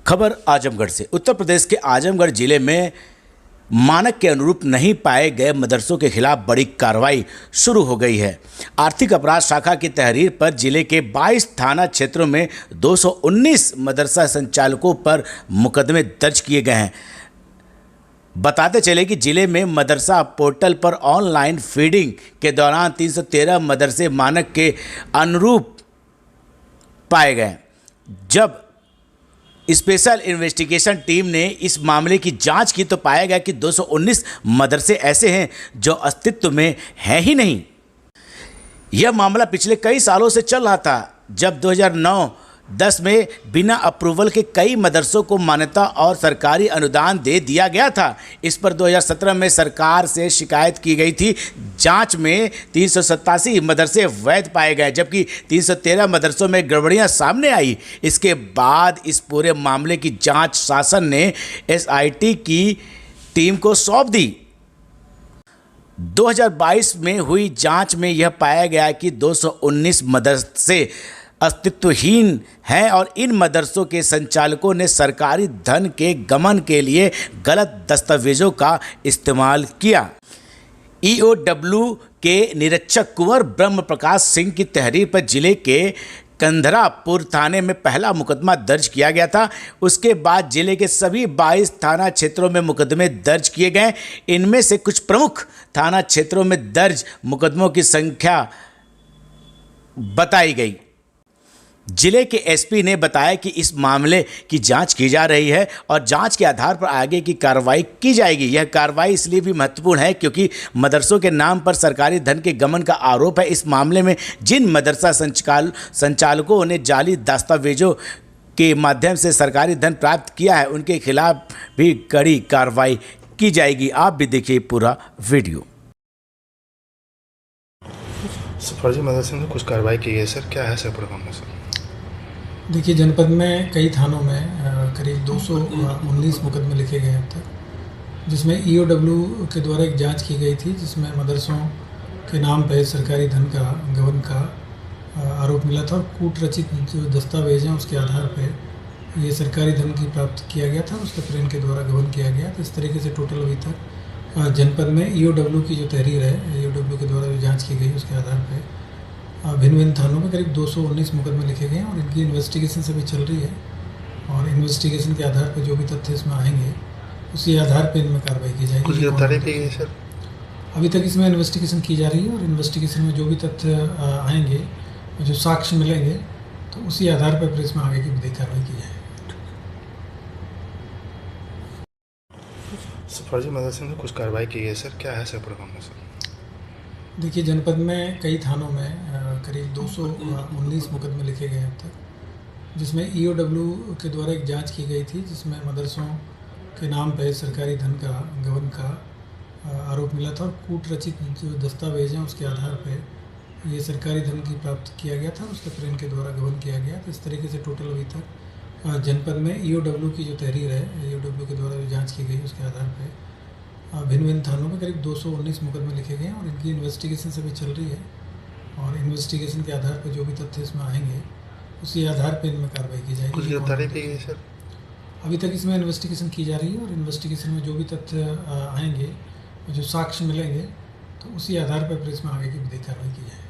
खबर आजमगढ़ से। उत्तर प्रदेश के आजमगढ़ जिले में मानक के अनुरूप नहीं पाए गए मदरसों के खिलाफ बड़ी कार्रवाई शुरू हो गई है। आर्थिक अपराध शाखा की तहरीर पर जिले के 22 थाना क्षेत्रों में 219 मदरसा संचालकों पर मुकदमे दर्ज किए गए हैं। बताते चले कि जिले में मदरसा पोर्टल पर ऑनलाइन फीडिंग के दौरान 313 मदरसे मानक के अनुरूप पाए गए। जब स्पेशल इन्वेस्टिगेशन टीम ने इस मामले की जांच की तो पाया गया कि 219 मदरसे ऐसे हैं जो अस्तित्व में हैं ही नहीं। यह मामला पिछले कई सालों से चल रहा था, जब 2009-10 में बिना अप्रूवल के कई मदरसों को मान्यता और सरकारी अनुदान दे दिया गया था। इस पर 2017 में सरकार से शिकायत की गई थी। जांच में 387 मदरसे वैध पाए गए, जबकि 313 मदरसों में गड़बड़ियां सामने आई। इसके बाद इस पूरे मामले की जांच शासन ने एसआईटी की टीम को सौंप दी। 2022 में हुई जांच में यह पाया गया कि 219 मदरसे अस्तित्वहीन हैं और इन मदरसों के संचालकों ने सरकारी धन के गमन के लिए गलत दस्तावेजों का इस्तेमाल किया। ईओडब्ल्यू के निरीक्षक कुंवर ब्रह्म प्रकाश सिंह की तहरीर पर जिले के कंधरापुर थाने में पहला मुकदमा दर्ज किया गया था। उसके बाद जिले के सभी 22 थाना क्षेत्रों में मुकदमे दर्ज किए गए। इनमें से कुछ प्रमुख थाना क्षेत्रों में दर्ज मुकदमों की संख्या बताई गई। जिले के एसपी ने बताया कि इस मामले की जांच की जा रही है और जांच के आधार पर आगे की कार्रवाई की जाएगी। यह कार्रवाई इसलिए भी महत्वपूर्ण है क्योंकि मदरसों के नाम पर सरकारी धन के गमन का आरोप है। इस मामले में जिन मदरसा संचालकों ने जाली दस्तावेजों के माध्यम से सरकारी धन प्राप्त किया है, उनके खिलाफ भी कड़ी कार्रवाई की जाएगी। आप भी देखिए पूरा वीडियो। फर्जी मदरसे में कुछ कार्रवाई की गई सर, क्या है सर प्रोग्राम सर? देखिए, जनपद में कई थानों में करीब 219 मुकदमे लिखे गए अब तक, जिसमें ईओडब्ल्यू के द्वारा एक जांच की गई थी, जिसमें मदरसों के नाम पर सरकारी धन का गबन का आरोप मिला था और कूट रचित जो दस्तावेज हैं उसके आधार पर ये सरकारी धन की प्राप्त किया गया था, उसके पर इनके द्वारा गबन किया गया। तो इस तरीके से टोटल अभी तक जनपद में ईओडब्ल्यू की जो तहरीर है, ईओडब्ल्यू के द्वारा जो जाँच की गई उसके आधार पर भिन्न भिन्न थानों में करीब 219 मुकदमे लिखे गए हैं और इनकी इन्वेस्टिगेशन सभी चल रही है। और इन्वेस्टिगेशन के आधार पर जो भी तथ्य इसमें आएंगे उसी आधार पर इनमें कार्रवाई की जाएगी। कुछ गिरफ्तारी की गई सर? अभी तक इसमें इन्वेस्टिगेशन की जा रही है और इन्वेस्टिगेशन में जो भी तथ्य आएंगे, जो साक्ष्य मिलेंगे, तो उसी आधार पर फिर इसमें आगे की विधिक कार्रवाई की जाएगी। फर्जी मदरसे में कुछ कार्रवाई की गई सर, क्या है सर प्रोग्राम सर? देखिए, जनपद में कई थानों में करीब 219 मुकदमे लिखे गए अब तक, जिसमें ईओडब्ल्यू के द्वारा एक जांच की गई थी, जिसमें मदरसों के नाम पर सरकारी धन का गबन का आरोप मिला था और कूट रचित जो दस्तावेज हैं उसके आधार पर ये सरकारी धन की प्राप्त किया गया था, उसके पर इनके द्वारा गबन किया गया। तो इस तरीके से टोटल अभी तक जनपद में ईओडब्ल्यू की जो तहरीर है, ईओडब्ल्यू के द्वारा जो जाँच की गई उसके आधार पर भिन्न भिन्न थानों में करीब 219 मुकदमे लिखे गए हैं और इनकी इन्वेस्टिगेशन सभी चल रही है। और इन्वेस्टिगेशन के आधार पर जो भी तथ्य इसमें आएंगे उसी आधार पर इनमें कार्रवाई की जाएगी। कुछ गिरफ्तारी की गई सर? अभी तक इसमें इन्वेस्टिगेशन की जा रही है और इन्वेस्टिगेशन में जो भी तथ्य आएंगे, जो साक्ष्य मिलेंगे, तो उसी आधार पर फिर इसमें आगे की विधिक कार्रवाई की जाएगी।